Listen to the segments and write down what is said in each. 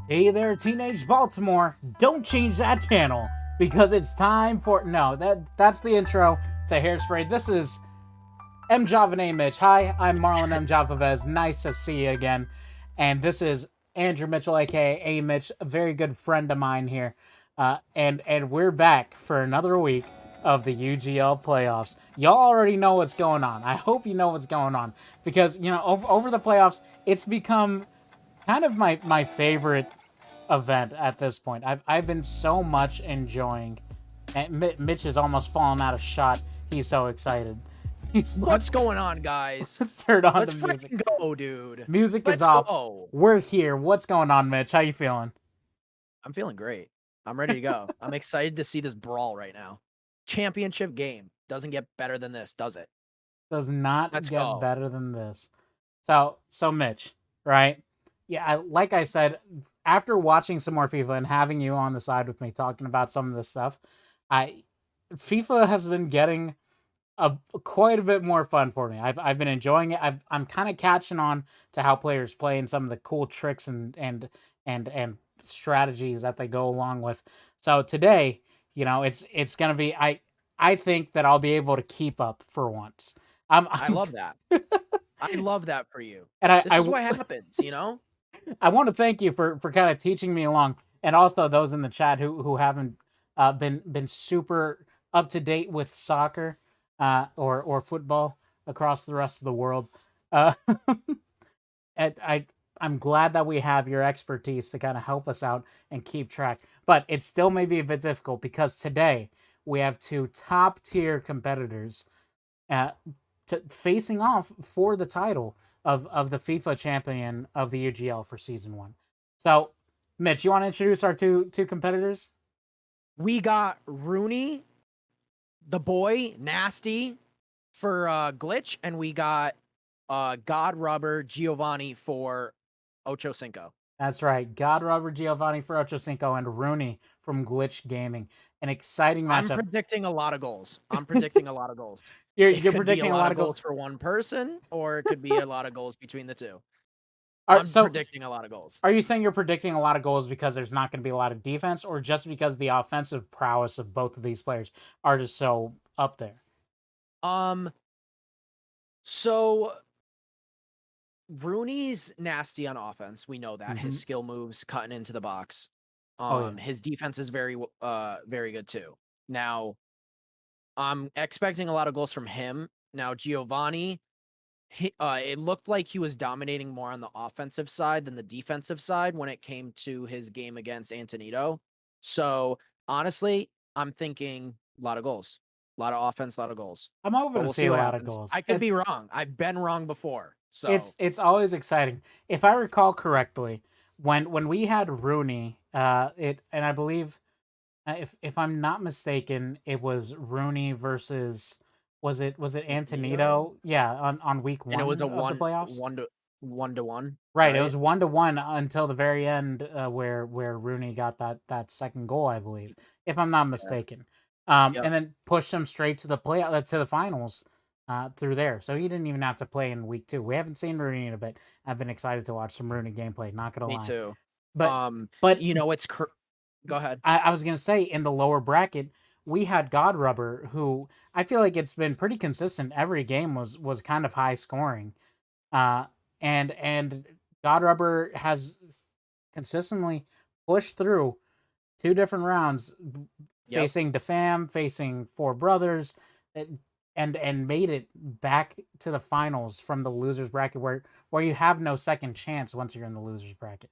Hey there, Teenage Baltimore. Don't change that channel because it's time for that's the intro to Hairspray. This is M Java and A Mitch. Hi, I'm Marlon M Javavez. Nice to see you again. And this is Andrew Mitchell, aka A Mitch, a very good friend of mine here. And we're back for another week of the UGL playoffs. Y'all already know what's going on. I hope you know what's going on because over the playoffs, it's become kind of my favorite event at this point. I've been so much enjoying, and Mitch is almost falling out of shot. He's so excited. What's going on, guys? Let's turn on Let's the music. freaking go, dude. Music is Let's off. go. We're here. What's going on, Mitch? How you feeling? I'm feeling great. I'm ready to go. I'm excited to see this brawl right now. Championship game. Doesn't get better than this, does it? Does not Let's get go. better than this. So Mitch, right? Yeah, like I said, after watching some more FIFA and having you on the side with me talking about some of this stuff, I FIFA has been getting quite a bit more fun for me. I've been enjoying it. I'm kind of catching on to how players play and some of the cool tricks and strategies that they go along with. So today, it's gonna be. I think that I'll be able to keep up for once. I I'm love that. I love that for you. and I This I, is w- what happens, you know? I want to thank you for kind of teaching me along, and also those in the chat who haven't been super up to date with soccer or football across the rest of the world. Uh, and I'm glad that we have your expertise to kind of help us out and keep track. But it still may be a bit difficult because today we have two top tier competitors uh, facing off for the title of the FIFA champion of the UGL for season one. So, Mitch, you want to introduce our two competitors? We got Rooney, the boy, nasty for Glitch, and we got God Rubber Giovanni for Ochocinco. That's right. God Robert Giovanni for Ochocinco and Rooney from Glitch Gaming. An exciting I'm matchup. predicting a lot of goals. I'm predicting a lot of goals. It You're could be a predicting a lot lot of of goals. goals for one person, or it could be a lot of goals between the two. Are I'm so predicting a lot of goals. Are you saying you're predicting a lot of goals because there's not going to be a lot of defense, or just because the offensive prowess of both of these players are just so up there? Um, so Rooney's nasty on offense. We know that. Mm-hmm. His skill moves, cutting into the box. Oh yeah. His defense is very good too. Now, I'm expecting a lot of goals from him. Now, Giovanni, it looked like he was dominating more on the offensive side than the defensive side when it came to his game against Antonito. So honestly, I'm thinking a lot of goals, a lot of offense, a lot of goals. I'm hoping But to we'll see see a what lot of happens. goals. I could be wrong. I've been wrong before. So It's always exciting. If I recall correctly, when we had Rooney, it and I believe if I'm not mistaken, it was Rooney versus was it Antonito, Antonito? Yeah, on week and it was one a of the playoffs. one to one, Right, it right? was 1-1 until the very end, where Rooney got that second goal, I believe, if I'm not Yeah. mistaken, Yep. and then pushed him straight to the finals through there. So he didn't even have to play in week two. We haven't seen Rooney in a bit. I've been excited to watch some Rooney gameplay. Not gonna Me lie, too. but but You know, go ahead. I was gonna say in the lower bracket we had Godrubber, who I feel like it's been pretty consistent. Every game was kind of high scoring, uh, and God Rubber has consistently pushed through two different rounds, Yep. facing Defam, facing Four Brothers, and made it back to the finals from the losers bracket, where you have no second chance once you're in the losers bracket.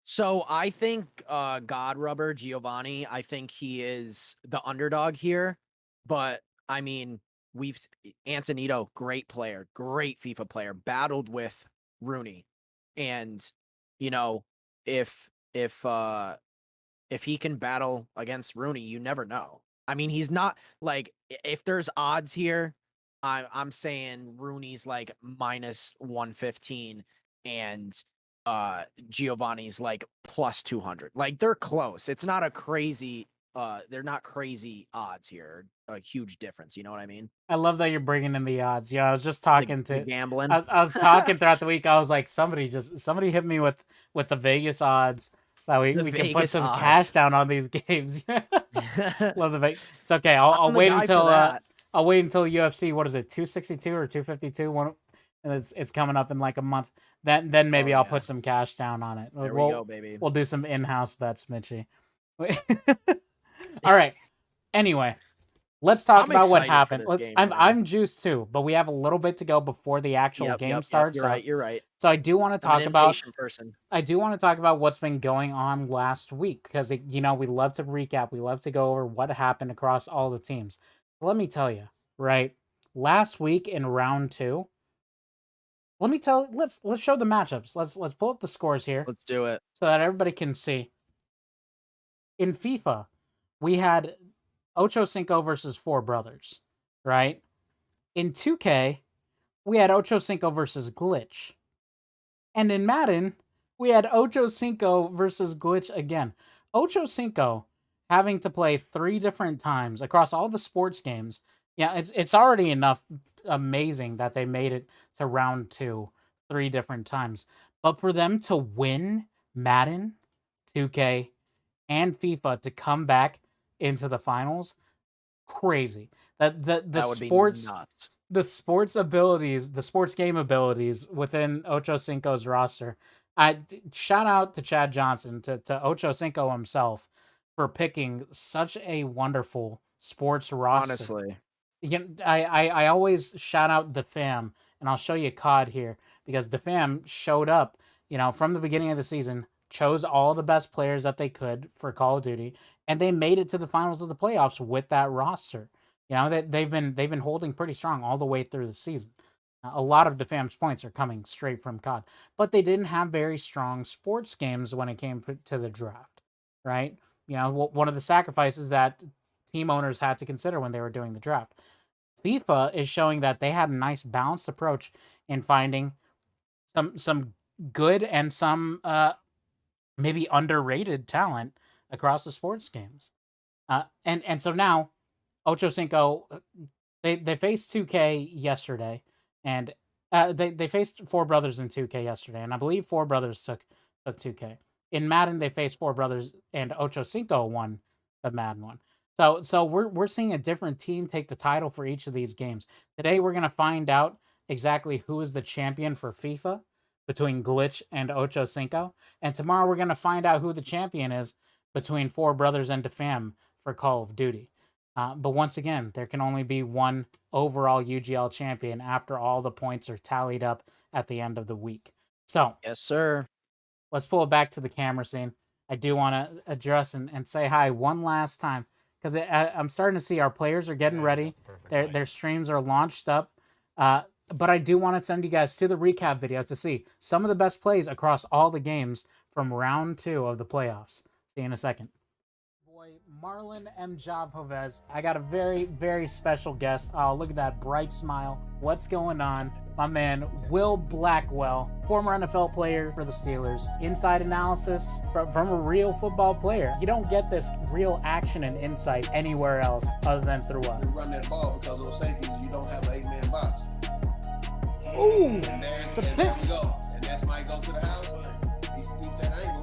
So I think God Rubber Giovanni, I think he is the underdog here. But I mean, Antonito, great player, great FIFA player, battled with Rooney. And, you know, if if uh if he can battle against Rooney, you never know. I mean, he's not like if there's odds here, I'm saying Rooney's like minus 115 and Giovanni's like plus 200. Like they're close. It's not a crazy they're not crazy odds here. A huge difference, you know what I mean? I love that you're bringing in the odds. Yeah, I was just The talking the to, gambling. I was talking throughout the week. I was like, somebody hit me with the Vegas odds so we can put some cash down on these games. Love the Vegas. It's okay. I'll wait until I'll wait until UFC. What is it? 262 or 252? One, and it's coming up in like a month. Then maybe I'll put some cash down on it. There we go, baby. We'll do some in-house bets, Mitchie. All right. Anyway, let's talk about what happened. I'm juiced too, but we have a little bit to go before the actual game starts. You're right. So I do want to talk about. Person. I do want to talk about what's been going on last week because we love to recap. We love to go over what happened across all the teams. Let me tell you, right? Last week in round 2. Let's show the matchups. Let's pull up the scores here. Let's do it so that everybody can see. In FIFA, we had Ochocinco versus Four Brothers, right? In 2K, we had Ochocinco versus Glitch. And in Madden, we had Ochocinco versus Glitch again. Ochocinco having to play 3 different times across all the sports games. Yeah, it's already enough amazing that they made it to round 2 3 different times. But for them to win Madden, 2K, and FIFA to come back into the finals, crazy. The sports nuts. The sports abilities, the sports game abilities within Ochocinco's roster. I shout out to Chad Johnson, to Ochocinco himself for picking such a wonderful sports roster. Honestly. I always shout out the fam, and I'll show you COD here because the fam showed up, from the beginning of the season, chose all the best players that they could for Call of Duty, and they made it to the finals of the playoffs with that roster. They've been holding pretty strong all the way through the season. A lot of the fam's points are coming straight from COD, but they didn't have very strong sports games when it came to the draft, right? One of the sacrifices that team owners had to consider when they were doing the draft. FIFA is showing that they had a nice balanced approach in finding some good and some maybe underrated talent across the sports games. And so now Ochocinco, they faced 2K yesterday, and they faced Four Brothers in 2K yesterday, and I believe Four Brothers took 2K. In Madden, they faced Four Brothers, and Ochocinco won the Madden one. So we're seeing a different team take the title for each of these games. Today we're gonna find out exactly who is the champion for FIFA between Glitch and Ochocinco, and tomorrow we're gonna find out who the champion is between Four Brothers and DeFam for Call of Duty. But once again, there can only be one overall UGL champion after all the points are tallied up at the end of the week. So yes, sir. Let's pull it back to the camera scene. I do want to address and say hi one last time, because I'm starting to see our players are getting ready. Their streams are launched up. But I do want to send you guys to the recap video to see some of the best plays across all the games from round 2 of the playoffs. See you in a second. Boy, Marlon M. Javovez. I got a very, very special guest. Oh, look at that bright smile. What's going on? My man, Will Blackwell, former NFL player for the Steelers. Inside analysis from a real football player. You don't get this real action and insight anywhere else other than through us. You run that ball because of those safeties, you don't have an 8-man box. Ooh, and there we go. And that's Mike go to the house. He keeps that angle.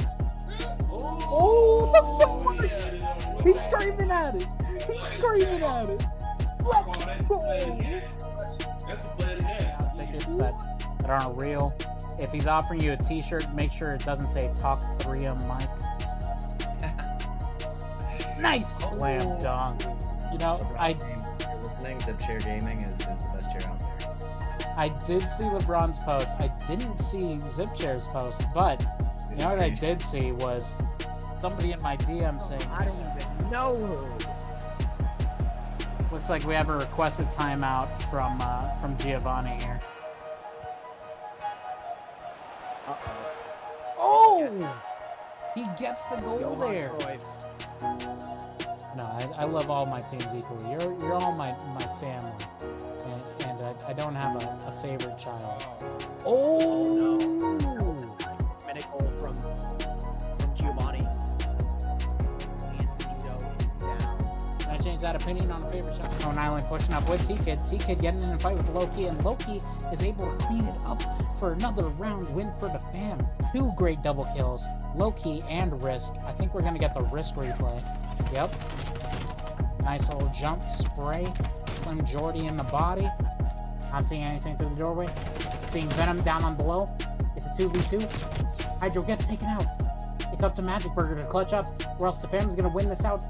Oh, yeah. He's screaming at it. He's screaming at it. Let's go. That's the play of the game. Tickets that aren't real. If he's offering you a t-shirt, make sure it doesn't say Talk 3M Mike. Nice slam dunk. Listening, ZipChair Gaming is the best chair out there. I did see LeBron's post. I didn't see ZipChair's post, but what I did see was somebody in my DM saying, I don't even know who. Looks like we have a requested timeout from Giovanni here. Oh! He gets the goal there. No, I love all my teams equally. You're all my family, and I don't have a favorite child. Oh! Minute goal from Giovanni. Can I change that opinion on a favorite child? Stone Island pushing up with T-Kid. T-Kid getting in a fight with Loki, and Loki is able to clean it up for another round win for the fam. 2 great double kills, low-key and risk. I think we're going to get the risk replay. Yep. Nice little jump, spray. Slim Jordy in the body. Not seeing anything through the doorway. Seeing Venom down on below. It's a 2v2. Hydro gets taken out. It's up to Magic Burger to clutch up, or else the fam's going to win this out.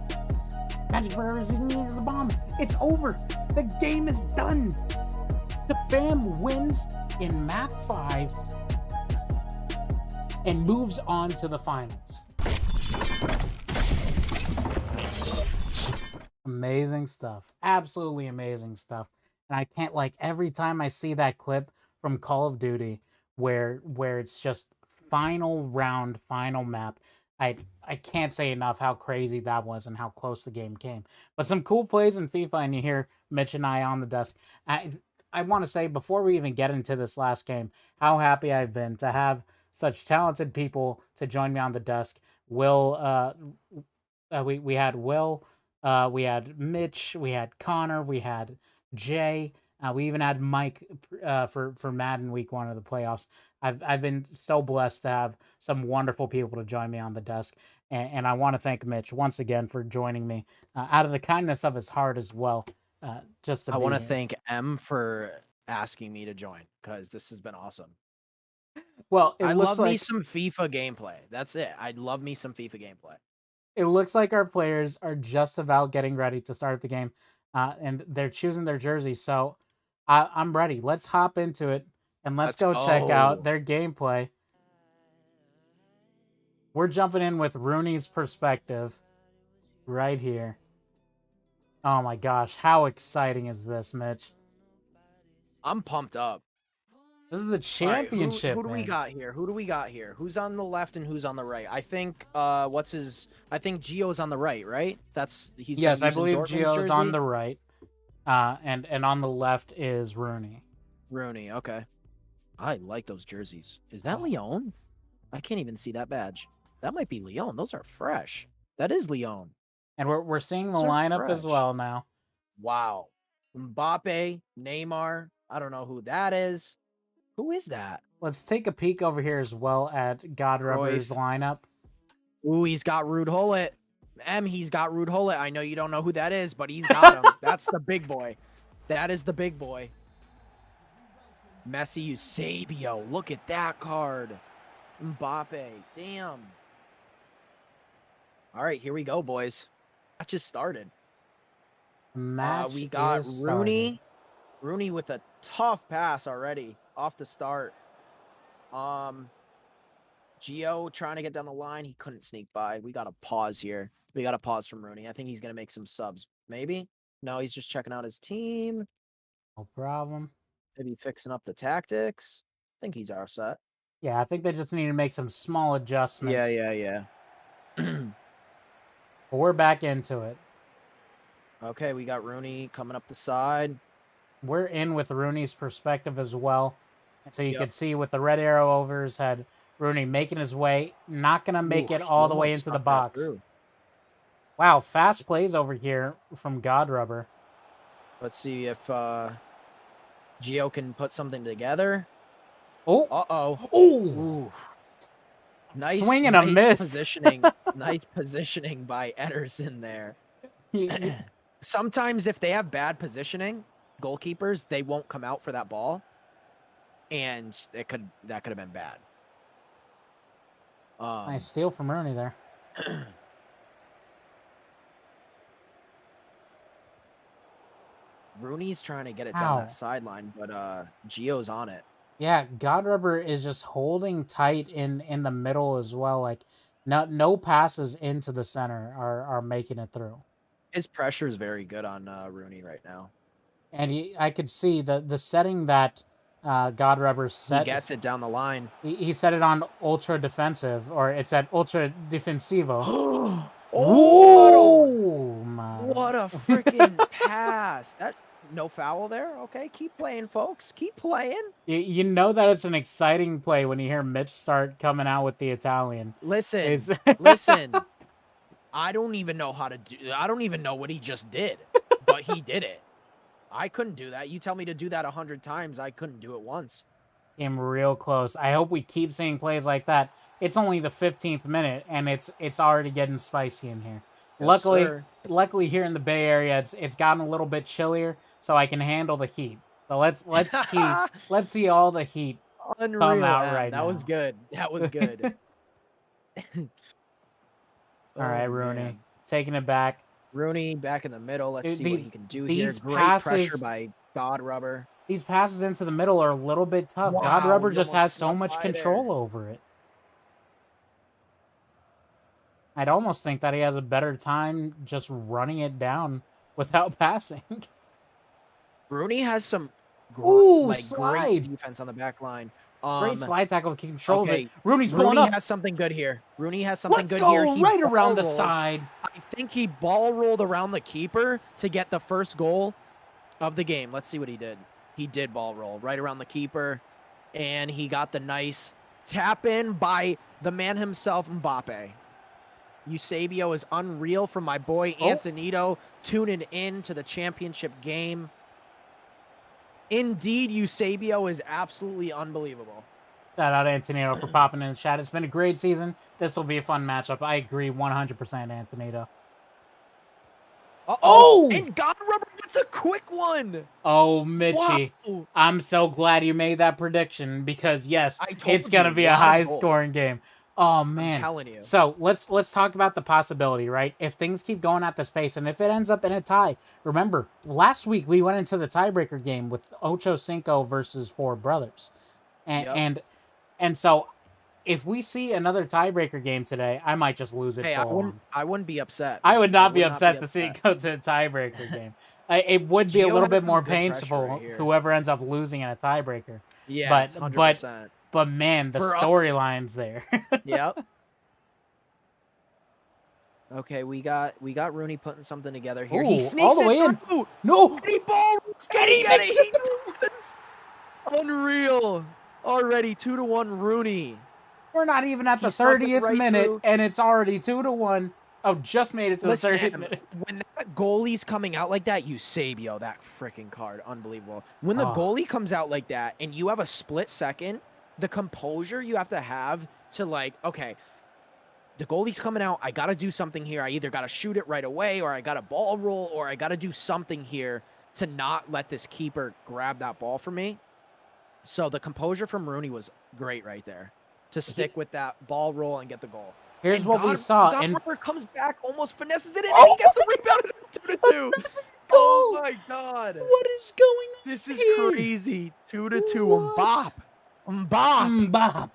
Magic Burger is in need of the bomb. It's over. The game is done. The fam wins in map 5 and moves on to the finals. Amazing stuff. Absolutely amazing stuff. And I can't, like, every time I see that clip from Call of Duty where it's just final round, final map, I can't say enough how crazy that was and how close the game came. But some cool plays in FIFA, and you hear Mitch and I on the desk. I want to say, before we even get into this last game, how happy I've been to have such talented people to join me on the desk. Will, we had Will, we had Mitch, we had Connor, we had Jay, we even had Mike for Madden Week 1 of the playoffs. I've been so blessed to have some wonderful people to join me on the desk, and I want to thank Mitch once again for joining me out of the kindness of his heart as well. I want to thank M for asking me to join, because this has been awesome. Well, I love me some FIFA gameplay. That's it. I'd love me some FIFA gameplay. It looks like our players are just about getting ready to start the game, and they're choosing their jerseys. So I'm ready. Let's hop into it, and let's go check out their gameplay. We're jumping in with Rooney's perspective right here. Oh my gosh, how exciting is this, Mitch? I'm pumped up. This is the championship. Who do we got here? Who do we got here? Who's on the left and who's on the right? I think I think Gio's on the right, right? Yes, I believe Gio's on the right. And on the left is Rooney. Rooney, okay. I like those jerseys. Is that Leon? I can't even see that badge. That might be Leon. Those are fresh. That is Leon. And we're seeing the lineup as well now. Wow. Mbappe, Neymar. I don't know who that is. Who is that? Let's take a peek over here as well at Godrubber's lineup. Ooh, he's got Rude Hullet. He's got Rude Hullet. I know you don't know who that is, but he's got him. That's the big boy. That is the big boy. Messi, Eusebio. Look at that card. Mbappe. Damn. All right, here we go, boys. That just started. We got Rooney. Rooney with a tough pass already off the start. Gio trying to get down the line. He couldn't sneak by. We got to pause here. We got to pause from Rooney. I think he's going to make some subs. Maybe? No, he's just checking out his team. No problem. Maybe fixing up the tactics. I think he's all set. Yeah, I think they just need to make some small adjustments. Yeah. But we're back into it. Okay, we got Rooney coming up the side. We're in with Rooney's perspective as well. And so you can see with the red arrow over his head, Rooney making his way, not going to make it all the way into the box. Wow, fast plays over here from Godrubber. Let's see if Gio can put something together. Oh. Uh-oh. Oh. Nice swing and a miss. Positioning. Nice positioning by Ederson there. Sometimes if they have bad positioning, goalkeepers, they won't come out for that ball. And that could have been bad. Nice steal from Rooney there. Rooney's trying to get it down that sideline, but Gio's on it. Yeah, Godrubber is just holding tight in the middle as well. Like no passes into the center are making it through. His pressure is very good on Rooney right now. And I could see the setting that Godrubber set. He gets it down the line. He set it on ultra defensive, or it's at ultra defensivo. What a freaking pass! That no foul there. Okay, keep playing, folks. Keep playing. You know that it's an exciting play when you hear Mitch start coming out with the Italian. Listen. I don't even know how to do. I don't even know what he just did, but he did it. I couldn't do that. You tell me to do that 100 times, I couldn't do it once. Came real close. I hope we keep seeing plays like that. It's only the 15th minute, and it's already getting spicy in here. Yes, luckily, sir. luckily here in the Bay Area, it's gotten a little bit chillier, so I can handle the heat. So let's see all the heat Unreal, out Em. right That was now. good. That was good. All right, Oh, Rooney, man. taking it back. Rooney back in the middle. Let's Dude, see what he these- can do these here. Great pressure passes- by God Rubber. These passes into the middle are a little bit tough. God Wow, Rubber he just almost has so snuck much by control there. over it. I'd almost think that he has a better time just running it down without passing. Rooney has some Ooh, great slide. defense on the back line. Great slide tackle, control of okay, it. Rooney's pulling Rooney up. has something good here. Rooney has something Let's good go here. He right ball around the rolls. side. I think he ball rolled around the keeper to get the first goal of the game. Let's see what he did. He did ball roll right around the keeper, and he got the nice tap in by the man himself, Mbappe. Eusebio is unreal from my boy Antonito, tuning in to the championship game. Indeed, Eusebio is absolutely unbelievable. Shout out Antonito for popping in the chat. It's been a great season. This will be a fun matchup. I agree 100%, Antonito. Oh! And God Rubber gets a quick one. Oh, Mitchie. Wow. I'm so glad you made that prediction because, yes, it's going to be a lot of high-scoring game. Oh, man. I'm telling you. So, let's talk about the possibility, right? If things keep going at this pace and if it ends up in a tie, remember, last week we went into the tiebreaker game with Ochocinco versus Four Brothers. And so if we see another tiebreaker game today, I might just lose it I wouldn't be upset. I would not be upset to see it go to a tiebreaker game. It would be a little bit more painful whoever ends up losing in a tiebreaker. Yeah, 100%. But man, the storylines there. Yep. Okay, we got Rooney putting something together here. Ooh, he sneaks all the way in. No, and he ball. And he makes it. Unreal. Already 2-1 Rooney. We're not even at the 30th minute, and it's already 2-1. Oh, just made it to the 30th minute. When that goalie's coming out like that, Eusebio, that freaking card, unbelievable. When the goalie comes out like that, and you have a split second, the composure you have to have to like, okay, the goalie's coming out. I got to do something here. I either got to shoot it right away, or I got to ball roll, or I got to do something here to not let this keeper grab that ball from me. So the composure from Rooney was great right there to stick with that ball roll and get the goal. Here's what we saw. And Rubber comes back, almost finesses it, and he gets the rebound. 2-2. Oh my God! What is going on? This is crazy. 2-2. Mbop.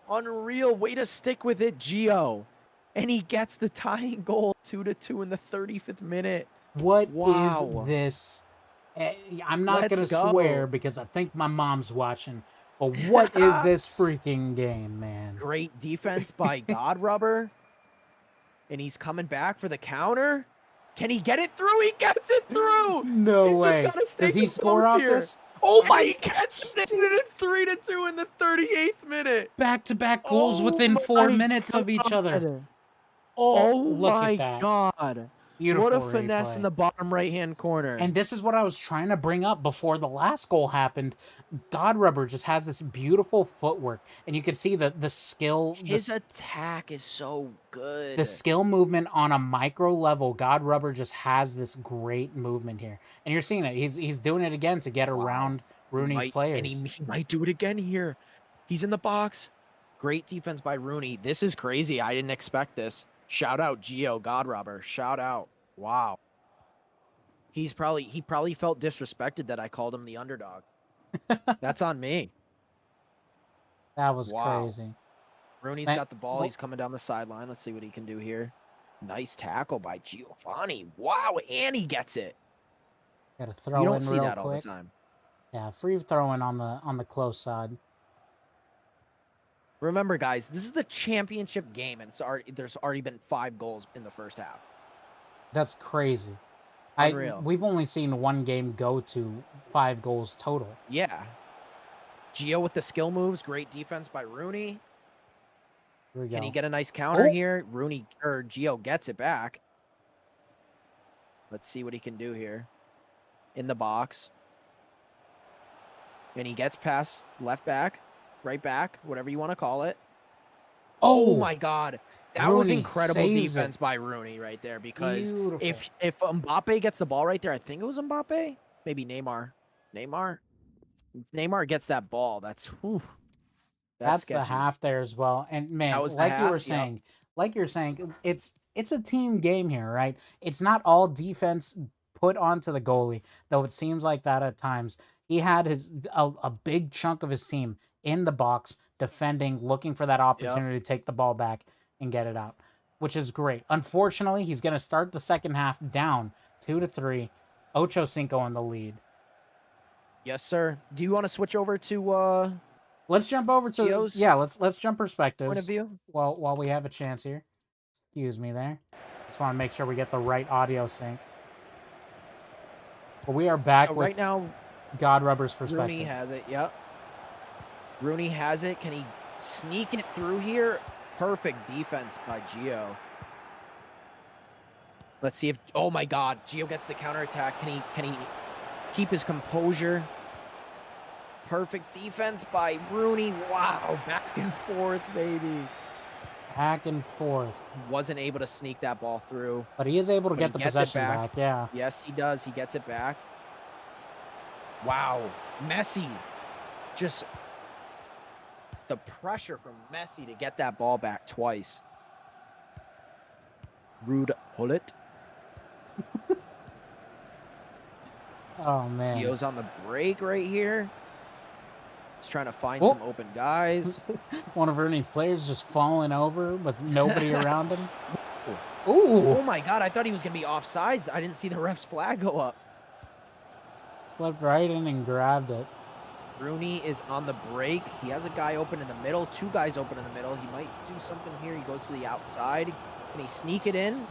Unreal way to stick with it, Gio. And he gets the tying goal, 2-2 in the 35th minute. What is this? I'm not going to swear because I think my mom's watching. But what is this freaking game, man? Great defense by God Rubber. And he's coming back for the counter. Can he get it through? He gets it through. No way. Does he score off this? Oh my! He gets it, and it's 3-2 in the 38th minute. Back-to-back goals within 4 minutes of each other. Oh, look at that. God. Beautiful what a finesse replay. In the bottom right-hand corner. And this is what I was trying to bring up before the last goal happened. God Rubber just has this beautiful footwork, and you can see the skill. His attack is so good. The skill movement on a micro level, God Rubber just has this great movement here, and you're seeing it. He's doing it again to get around Rooney's players, and he might do it again here. He's in the box. Great defense by Rooney. This is crazy. I didn't expect this. Shout out Gio, God Rubber. Shout out. Wow. He probably felt disrespected that I called him the underdog. That's on me. That was crazy. Rooney's got the ball. He's coming down the sideline. Let's see what he can do here. Nice tackle by Giovanni. Wow, and he gets it. Got to throw in real quick. You don't see that all the time. Yeah, free throwing on the close side. Remember, guys, this is the championship game, and there's already been 5 goals in the first half. That's crazy. Unreal. We've only seen one game go to 5 goals total. Yeah. Gio with the skill moves. Great defense by Rooney. Can he get a nice counter here? Gio gets it back. Let's see what he can do here. In the box. And he gets past left back, right back, whatever you want to call it. Oh, Oh my God. That was Rooney incredible saves defense it. by Rooney right there, because Beautiful. if Mbappe gets the ball right there, I think it was Mbappe, maybe Neymar. Neymar gets that ball. That's whew, that's the sketchy. half there as well. And man, That was the like you were half, yep. saying, it's a team game here, right? It's not all defense put onto the goalie, though it seems like that at times. He had a big chunk of his team in the box defending, looking for that opportunity to take the ball back and get it out, which is great. Unfortunately, he's going to start the second half down 2-3. Ochocinco in the lead. Yes, sir. Do you want to switch over to Let's jump over to Gio's let's jump perspectives. point of view? While we have a chance here. Excuse me there. Just want to make sure we get the right audio sync. But we are back So with right now, God Rubber's perspective. Rooney has it. Yep. Rooney has it. Can he sneak it through here? Perfect defense by Gio. Let's see if, oh my God, Gio gets the counterattack. Can he keep his composure? Perfect defense by Rooney. Wow, back and forth, baby. Back and forth. Wasn't able to sneak that ball through. But he is able to But get he the gets it possession back. back. Yeah. Yes, he does. He gets it back. Wow. Messi. Just the pressure from Messi to get that ball back twice. Rude Hullet. Oh man. Gio's on the break right here. He's trying to find some open guys. One of Rooney's players just falling over with nobody around him. Oh Ooh. my God, I thought he was going to be offsides. I didn't see the ref's flag go up. Slipped right in and grabbed it. Rooney is on the break. He has a guy open in the middle, two guys open in the middle. He might do something here. He goes to the outside. Can he sneak it in?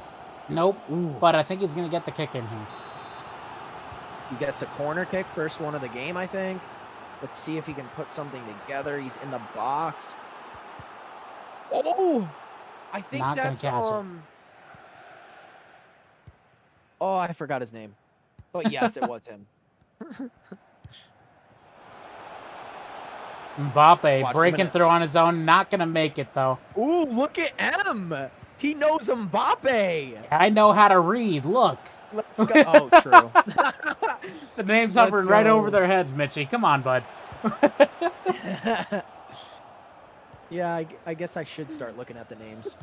Nope. Ooh. But I think he's going to get the kick in here. He gets a corner kick, first one of the game, I think. Let's see if he can put something together. He's in the box. Oh! I think Not gonna that's, catch it. Oh, I forgot his name. But yes, it was him. Mbappe Watch, breaking through on his own. Not going to make it, though. Ooh, look at M. He knows Mbappe. I know how to read. Look. Let's go. Oh, true. The name's Let's hovering right go. over their heads, Mitchie. Come on, bud. Yeah, I guess I should start looking at the names.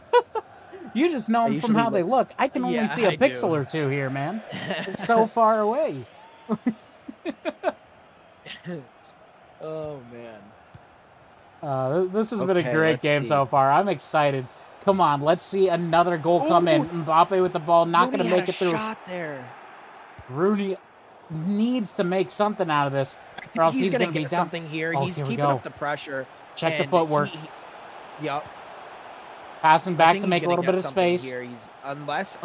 You just know them from how they look. I can only Yeah, see a I pixel do. or two here, man. It's so far away. Oh, man. This has been a Okay, great let's game see. so far. I'm excited. Come on, let's see another goal come in. Mbappe with the ball, not going to Rooney make had it through. Shot there. Rooney needs to make something out of this, or else he's going to be get down. something here. Oh, He's here we keeping go. up the pressure. Check the and footwork. Yep. Passing I back think to he's make a gonna little get bit of something space. Here. He's unless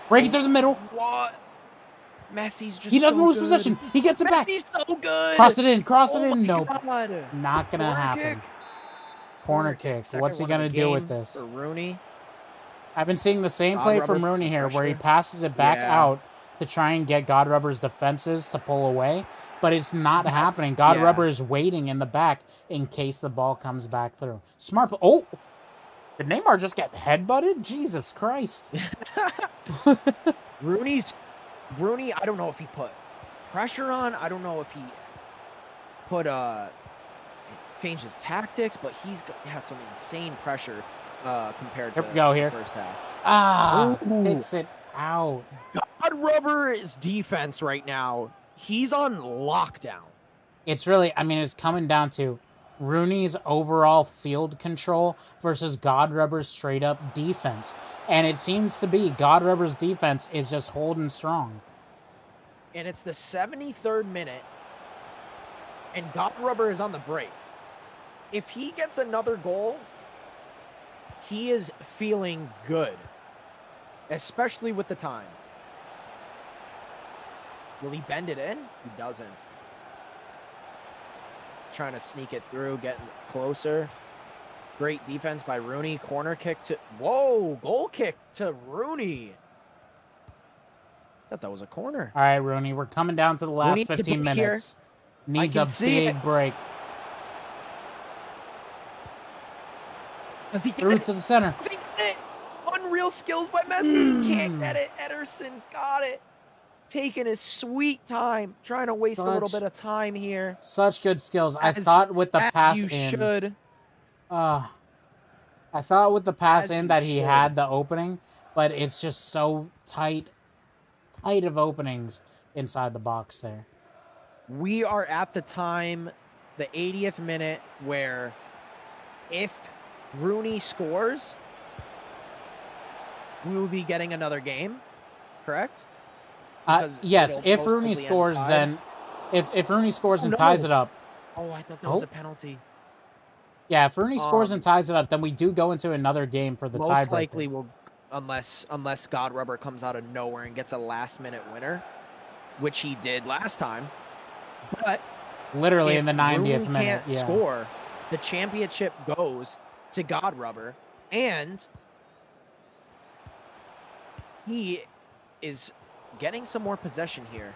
Breaking through the middle. What? Messi's just He doesn't so lose good. possession. He gets it back. Messi's so good. Cross it in. Cross it Oh in. my Nope. God. Not going to Corner happen. kick. Corner kick. Second What's he one of going to the do with game this? For Rooney. I've been seeing the same God play Rubber from Rooney here where he pressure. passes it back Yeah. out to try and get God Rubber's defenses to pull away, but it's not That's- happening. God yeah. Rubber is waiting in the back in case the ball comes back through. Smart. Oh! Did Neymar just get headbutted? Jesus Christ. Rooney, I don't know if he put pressure on. I don't know if he put changed his tactics, but he has some insane pressure compared to Here we go here. the first half. Ah! Ooh. Kicks it out. God Rubber's defense right now, he's on lockdown. It's really, I mean, it's coming down to Rooney's overall field control versus God Rubber's straight up defense. And it seems to be God Rubber's defense is just holding strong. And it's the 73rd minute, and God Rubber is on the break. If he gets another goal, he is feeling good, especially with the time. Will he bend it in? He doesn't. Trying to sneak it through, getting closer. Great defense by Rooney. Corner kick to... Whoa! Goal kick to Rooney. Thought that was a corner. All right, Rooney, we're coming down to the last Rooney to 15 break here. minutes. Needs can a see big it. break. Does he get Through it? to the center. Does he get it? Unreal skills by Messi. Can't get it. Ederson's got it. Taking his sweet time. Trying to waste a little bit of time here. Such good skills. I As- thought with the As pass you in. should. I thought with the pass As in you that he should. had the opening, but it's just so tight of openings inside the box there. We are at the time, the 80th minute, where if Rooney scores, we will be getting another game, correct? Because Yes, it'll if most Rooney likely end scores, tied. then if Rooney scores Oh, and ties no. it up. Oh, I thought that was a penalty. Yeah, if Rooney scores and ties it up, then we do go into another game for the tiebreaker. Most likely will, unless God Rubber comes out of nowhere and gets a last-minute winner, which he did last time. But literally if in the 90th Rooney minute. can't Yeah. score, the championship goes to God Rubber, and he is getting some more possession here.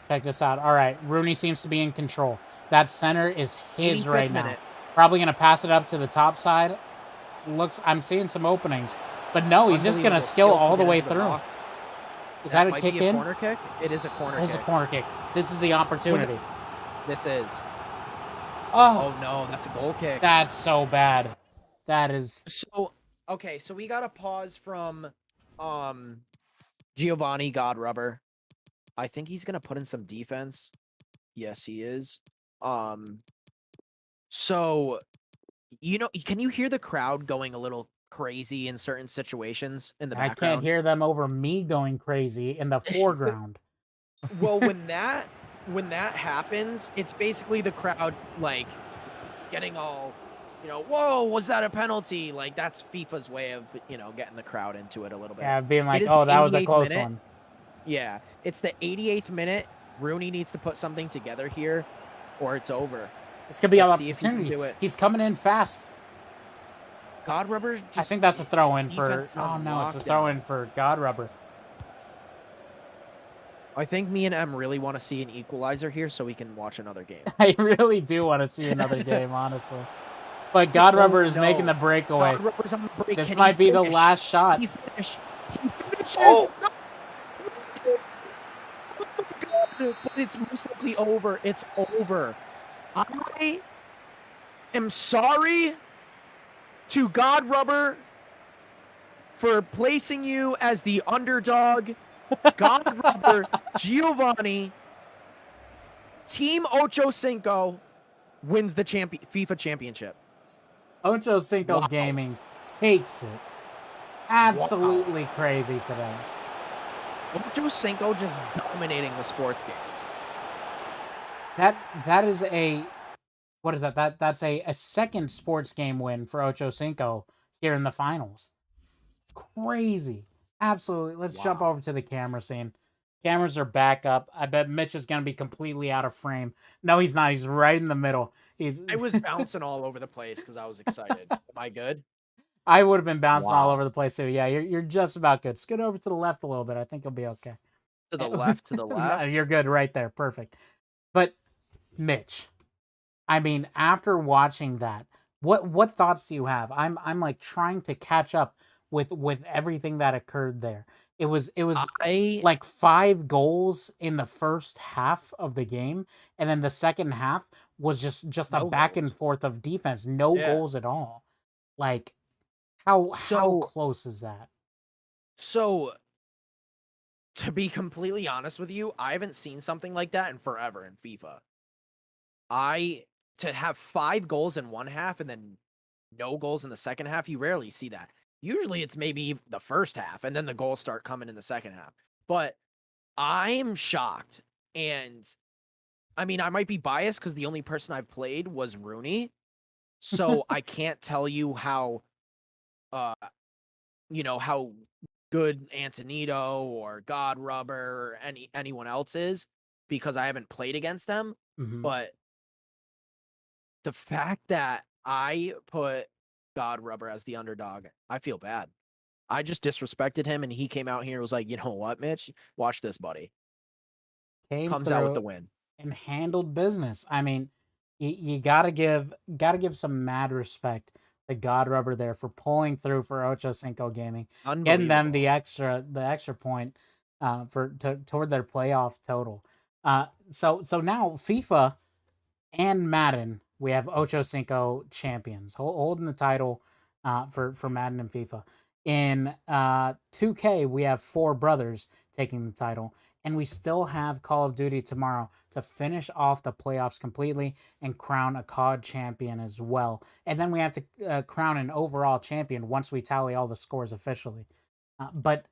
Check this out. All right, Rooney seems to be in control. That center is his 85th right now. minute. Probably going to pass it up to the top side. I'm seeing some openings. But no, he's just going to Unbelievable skill skills to all the get way into the through. box. Is that a might kick be a in? corner kick? It is a corner It is a kick. corner kick. This is the opportunity. This is. Oh, Oh no, that's a goal kick. that's so bad. That is. So okay, so we got a pause from Giovanni God Rubber. I think he's gonna put in some defense. Yes, he is. So can you hear the crowd going a little crazy in certain situations in the I background? can't hear them over me going crazy in the foreground. Well, when that happens, it's basically the crowd like getting all, whoa, was that a penalty? Like that's FIFA's way of, getting the crowd into it a little bit. Yeah, being like, is oh, the that was a 88th close minute. one. Yeah, it's the 88th minute. Rooney needs to put something together here, or it's over. This could be an Let's see if he can opportunity. do it. He's coming in fast. God Rubber just. I think that's a throw in for. defense Oh on no, it's a lockdown. throw in for God Rubber. I think me and Em really want to see an equalizer here so we can watch another game. I really do want to see another game, honestly. But God Rubber is making the breakaway. God Rubber's on the break. This Can might he be the finish? last shot. He finishes. Oh! No! Oh my God. But it's most likely over. It's over. I am sorry to God Rubber for placing you as the underdog. God Rubber, Giovanni, Team Ochocinco wins the FIFA championship. Ochocinco Wow. Gaming takes it. Absolutely crazy today. Ochocinco just dominating the sports games. That is a what is that? That's a second sports game win for Ochocinco here in the finals. Crazy. Absolutely. Let's jump over to the camera scene. Cameras are back up. I bet Mitch is going to be completely out of frame. No, he's not. He's right in the middle. I was bouncing all over the place because I was excited. Am I good? I would have been bouncing all Wow. over the place too. Yeah, you're just about good. Scoot over to the left a little bit. I think you'll be okay. To the left, to the left. You're good right there. Perfect. But Mitch, I mean, after watching that, what thoughts do you have? I'm like trying to catch up with everything that occurred there. It was like 5 goals in the first half of the game, and then the second half was just a No back goals. and forth of defense. No Yeah. goals at all. Like how So- close is that? So, to be completely honest with you, I haven't seen something like that in forever in FIFA. To have 5 goals in one half and then no goals in the second half, you rarely see that. Usually it's maybe the first half and then the goals start coming in the second half. But I'm shocked. And I mean, I might be biased because the only person I've played was Rooney. So I can't tell you how how good Antonito or God Rubber or anyone else is because I haven't played against them. Mhm. But the fact that I put God Rubber as the underdog, I feel bad. I just disrespected him and he came out here and was like, you know what, Mitch? Watch this, buddy. came Comes out with through the win. and handled business. I mean, you gotta give some mad respect to God Rubber there for pulling through for Ochocinco Gaming, getting them Unbelievable. the extra point toward their playoff total. So now FIFA and Madden, we have Ochocinco champions holding the title for Madden and FIFA. In 2K, we have four brothers taking the title, and we still have Call of Duty tomorrow to finish off the playoffs completely and crown a COD champion as well. And then we have to crown an overall champion once we tally all the scores officially. But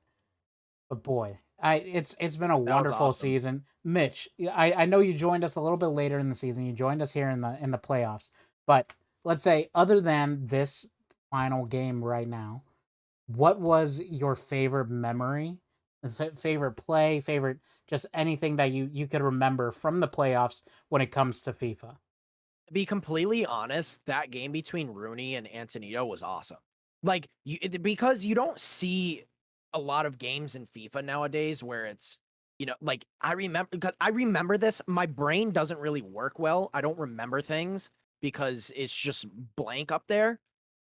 boy, it's been a That was wonderful awesome. season. Mitch, I know you joined us a little bit later in the season. You joined us here in the playoffs. But let's say other than this final game right now, what was your favorite memory, favorite play, favorite just anything that you could remember from the playoffs when it comes to FIFA? To be completely honest, that game between Rooney and Antonito was awesome. Like because you don't see a lot of games in FIFA nowadays where it's like I remember this. My brain doesn't really work well. I don't remember things because it's just blank up there.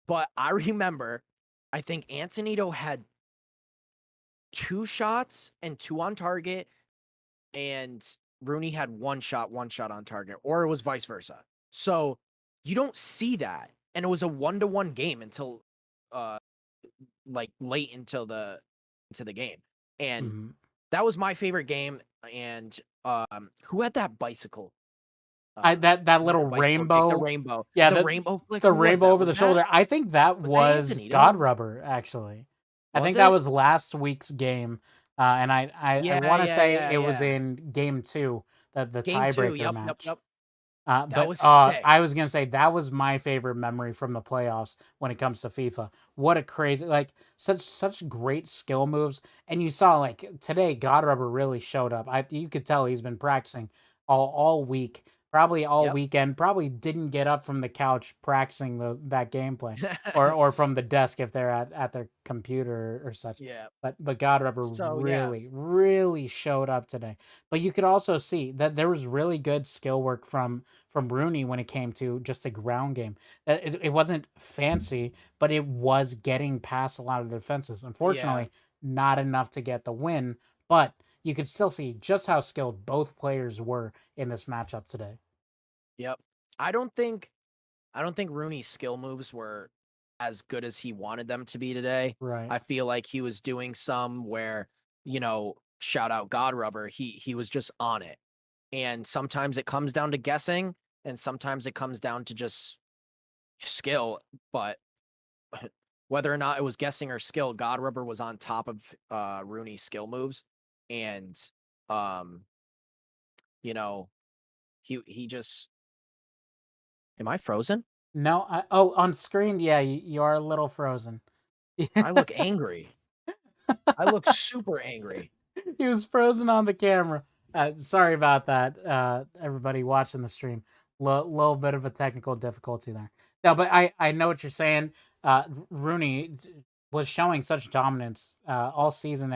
But I remember, I think Antonito had 2 shots and 2 on target, and Rooney had 1 shot, 1 shot on target, or it was vice versa. So you don't see that. And it was a 1-to-1 game until uh like late into the game. And Mhm. that was my favorite game. And who had that bicycle? That Who had little the bicycle kick? The rainbow, rainbow. yeah, The rainbow flick. the Who was rainbow that? over the shoulder. I think that Was that was God Antonito? Rubber actually. I Was think that it? was last week's game, and I Yeah, want to yeah, say yeah, it was yeah. in game two, the Game two. tiebreaker Yep, yep, match. yep. That was sick. I was gonna say that was my favorite memory from the playoffs when it comes to FIFA. What a crazy, like, such great skill moves, and you saw like today, God Rubber really showed up. You could tell he's been practicing all week, probably all Yep. weekend. Probably didn't get up from the couch practicing that gameplay, or from the desk if they're at their computer or such. Yeah. But God Rubber So yeah. really showed up today. But you could also see that there was really good skill work from Rooney when it came to just a ground game. It wasn't fancy, but it was getting past a lot of defenses. Yeah. Unfortunately, not enough to get the win, but you could still see just how skilled both players were in this matchup today. Yep. I don't think Rooney's skill moves were as good as he wanted them to be today. Right. I feel like he was doing some where, shout out God Rubber, he was just on it. And sometimes it comes down to guessing, and sometimes it comes down to just skill. But whether or not it was guessing or skill, God Rubber was on top of Rooney's skill moves. And um, you know, he just am I frozen? No, oh, on screen, yeah, you are a little frozen. I look angry. I look super angry. He was frozen on the camera. Sorry about that, everybody watching the stream. Little bit of a technical difficulty there. No, but I know what you're saying. Rooney was showing such dominance all season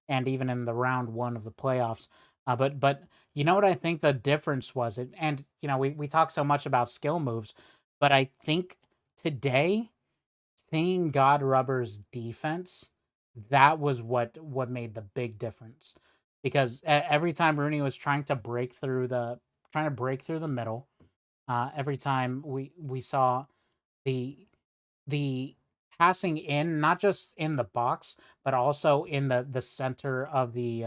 and even in the round one of the playoffs. But you know what I think the difference was? And we talk so much about skill moves, but I think today seeing God Rubber's defense, that was what made the big difference. Because every time Rooney was trying to break through the middle, every time we saw the the passing in, not just in the box, but also in the center of the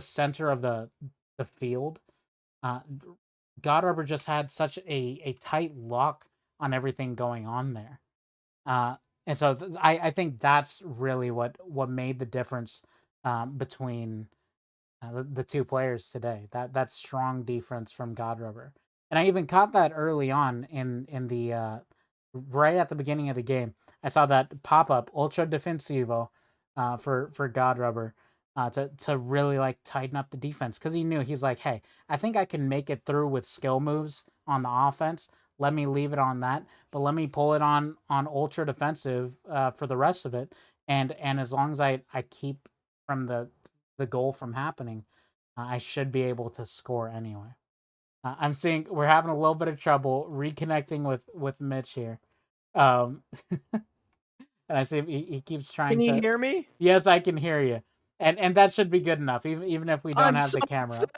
center of the field. Uh, God Rubber just had such a tight lock on everything going on there. Uh, and so I think that's really what made the difference between the two players today. That strong defense from God Rubber, and I even caught that early on in the right at the beginning of the game. I saw that pop up Ultra Defensivo for God Rubber. To really like tighten up the defense because he knew he's like, hey, I think I can make it through with skill moves on the offense. Let me leave it on that, but let me pull it on ultra defensive for the rest of it. And as long as I keep from the goal from happening, I should be able to score anyway. I'm seeing we're having a little bit of trouble reconnecting with Mitch here. Um, and I see he keeps trying Can you to. hear me? Yes, I can hear you, and that should be good enough. Even if we don't I'm have so the camera upset.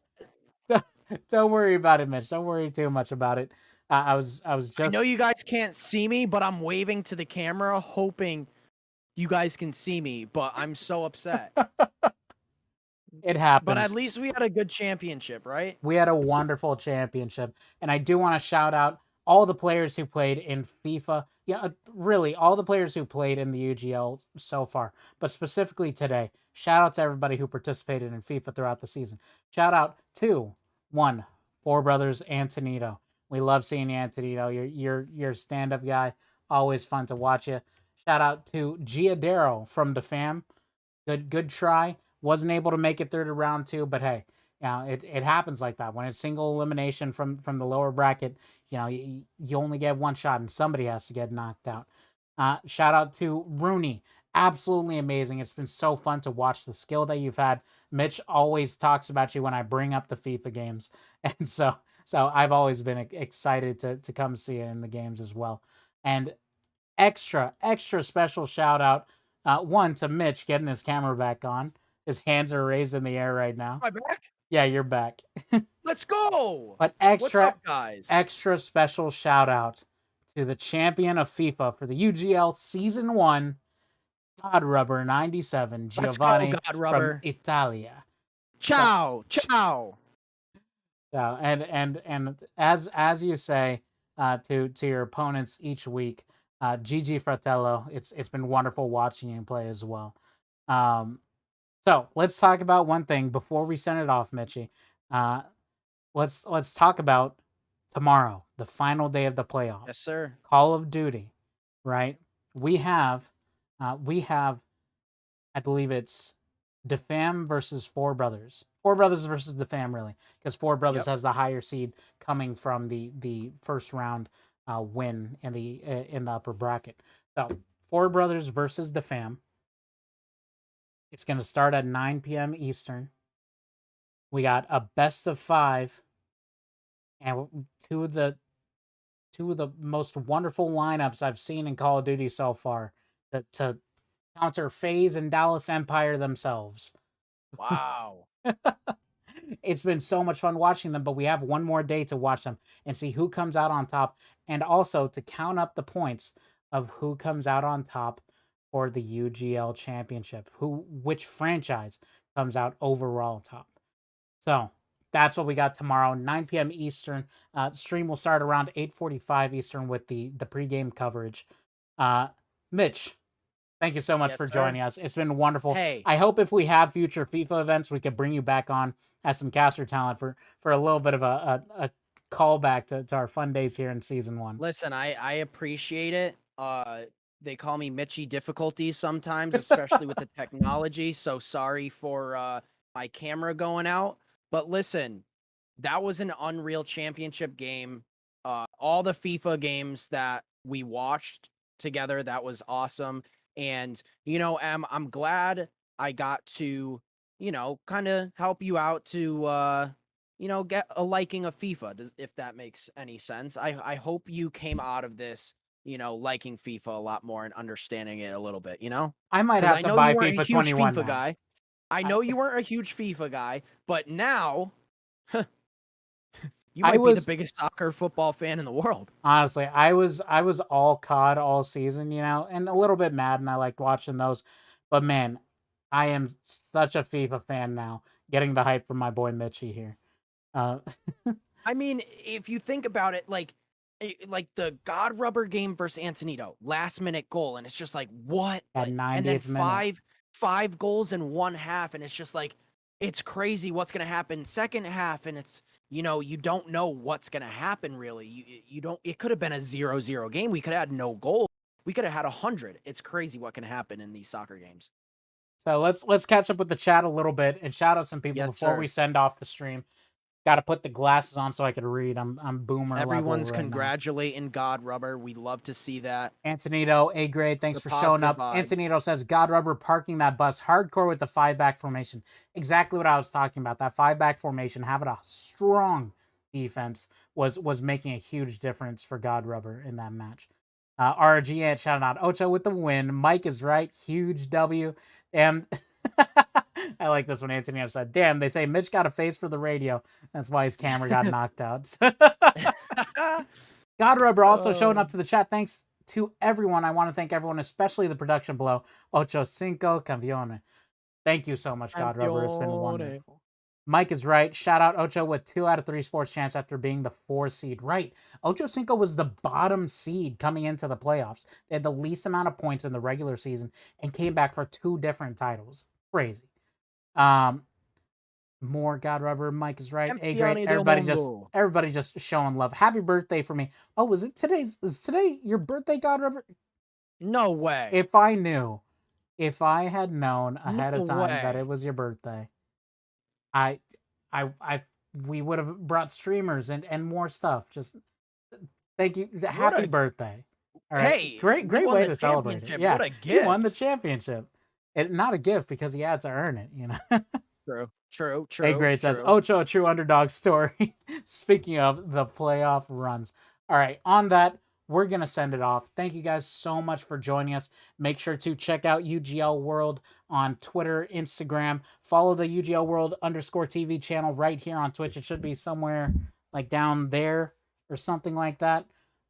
up. Don't worry about it, Mitch. Don't worry too much about it. I was I just. know you guys can't see me, but I'm waving to the camera, hoping you guys can see me. But I'm so upset. It But at happens. least we had a good championship, right? We had a wonderful championship, and I do want to shout out all the players who played in FIFA. Yeah, really, all the players who played in the UGL so far, but specifically today. Shout out to everybody who participated in FIFA throughout the season. Shout out to Four Brothers Antonito. We love seeing you, Antonito. You're a stand-up guy. Always fun to watch you. Shout out to Giadero from the fam. Good try. Wasn't able to make it through to round two, but hey, it happens like that when it's single elimination from the lower bracket. You only get one shot, and somebody has to get knocked out. Shout out to Rooney, absolutely amazing. It's been so fun to watch the skill that you've had. Mitch always talks about you when I bring up the FIFA games, and so I've always been excited to come see you in the games as well. And extra special shout out, one to Mitch getting his camera back on. His hands are raised in the air right now. Am I back? Yeah, you're back. Let's go. But What's up, guys? extra special shout out to the champion of FIFA for the UGL Season 1, God Rubber 97, Let's go, Giovanni God from Rubber. Italia. Ciao, ciao. And as you say to your opponents each week, GG Fratello. It's been wonderful watching you play as well. So let's talk about one thing before we send it off, Mitchie. Let's talk about tomorrow, the final day of the playoffs. Yes, sir. Call of Duty, right? We have, I believe it's Defam versus Four Brothers. Four Brothers versus Defam, really, because Four Brothers has the higher seed coming from the first round win in the upper bracket. So Four Brothers versus Defam. It's going to start at 9 p.m. Eastern. We got a best of 5, and two of the most wonderful lineups I've seen in Call of Duty so far to counter FaZe and Dallas Empire themselves. Wow. It's been so much fun watching them, but we have one more day to watch them and see who comes out on top, and also to count up the points of who comes out on top for the UGL championship, which franchise comes out overall top. So that's what we got tomorrow, 9 p.m. Eastern. Stream will start around 8:45 Eastern with the pregame coverage. Mitch, thank you so much for joining us. It's been wonderful. Hey. I hope if we have future FIFA events, we could bring you back on as some caster talent for a little bit of a callback to our fun days here in season 1. Listen, I appreciate it. They call me Mitchie difficulties sometimes, especially with the technology. So sorry for my camera going out. But listen, that was an unreal championship game. All the FIFA games that we watched together, that was awesome. And, I'm glad I got to, kind of help you out to, get a liking of FIFA, if that makes any sense. I hope you came out of this, liking FIFA a lot more and understanding it a little bit, I might 'Cause have I to know buy you weren't a FIFA huge 21 FIFA now. guy. I know you weren't a huge FIFA guy, but now you might be the biggest soccer football fan in the world. Honestly, I was all COD all season, and a little bit Madden. I liked watching those, but man, I am such a FIFA fan now. Getting the hype from my boy Mitchie here. I mean, if you think about it, like the God Rubber game versus Antonito, last minute goal, and it's just like what? At 90th and then minute. five goals in one half, and it's just like it's crazy what's gonna happen second half, and it's you don't know what's gonna happen really. You don't. It could have been a 0-0 game. We could have had no goal. We could have had 100. It's crazy what can happen in these soccer games. So let's catch up with the chat a little bit and shout out some people before we send off the stream. Got to put the glasses on so I could read. I'm boomer Everyone's level right now. congratulating God Rubber. We love to see that. Antonito, A grade. Thanks The for showing positive up. vibes. Antonito says God Rubber parking that bus hardcore with the 5-back formation. Exactly what I was talking about. That 5-back formation, having a strong defense was making a huge difference for God Rubber in that match. RG and shout out Ocho with the win. Mike is right. Huge W. And I like this one. Antonio said, "Damn, they say Mitch got a face for the radio. That's why his camera got knocked out." God Rubber also showing up to the chat. Thanks to everyone. I want to thank everyone, especially the production below. Ochocinco, campeone. Thank you so much, God Rubber. It's been wonderful. Mike is right. Shout out Ocho with 2 out of 3 sports champs after being the 4 seed. Right. Ochocinco was the bottom seed coming into the playoffs. They had the least amount of points in the regular season and came back for 2 different titles. Crazy. More God Rubber. Mike is right. A great. Everybody just showing love. Happy birthday for me. Oh, is today your birthday, God Rubber? No way. If I had known ahead of time that it was your birthday, we would have brought streamers and more stuff. Just thank you. Happy birthday. All right. Hey, great way to celebrate it. Yeah. What a gift. He won the championship. Not a gift because he had to earn it, you know. True. A grade says Ocho, a true underdog story. Speaking of the playoff runs. All right, on that, we're going to send it off. Thank you guys so much for joining us. Make sure to check out UGL World on Twitter, Instagram. Follow the UGL World _TV channel right here on Twitch. It should be somewhere like down there or something like that.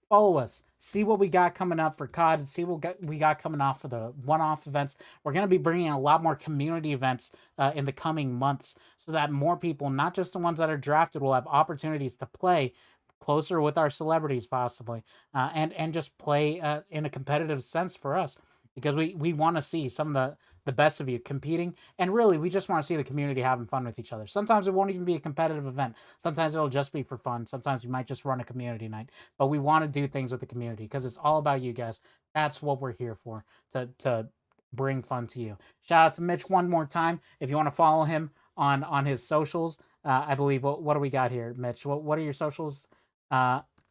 Follow us. See what we got coming up for COD. See what we got coming off for the one-off events. We're going to be bringing a lot more community events in the coming months so that more people, not just the ones that are drafted, will have opportunities to play closer with our celebrities possibly and just play in a competitive sense for us because we want to see some of the best of you competing, and really we just want to see the community having fun with each other. Sometimes it won't even be a competitive event. Sometimes it'll just be for fun. Sometimes we might just run a community night, but we want to do things with the community because it's all about you guys. That's what we're here for, to bring fun to you. Shout out to Mitch one more time. If you want to follow him on his socials, I believe what do we got here, Mitch? What are your socials?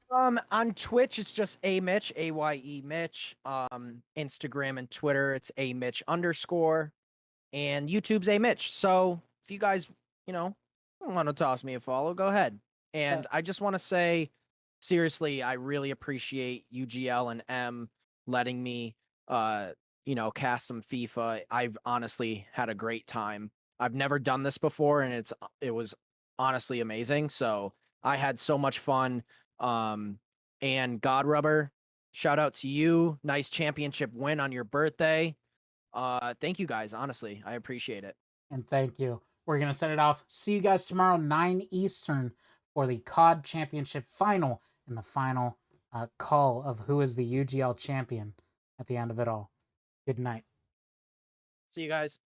On Twitch, it's just A Mitch, AYE Mitch. Instagram and Twitter, it's A Mitch _, and YouTube's A Mitch. So if you guys, want to toss me a follow, go ahead. And I just want to say, seriously, I really appreciate UGL and M letting me, cast some FIFA. I've honestly had a great time. I've never done this before, and it was honestly amazing. So I had so much fun. And God Rubber, shout out to you. Nice championship win on your birthday. Thank you guys. Honestly, I appreciate it. And thank you. We're going to set it off. See you guys tomorrow, 9 Eastern, for the COD Championship final and the final call of who is the UGL champion at the end of it all. Good night. See you guys.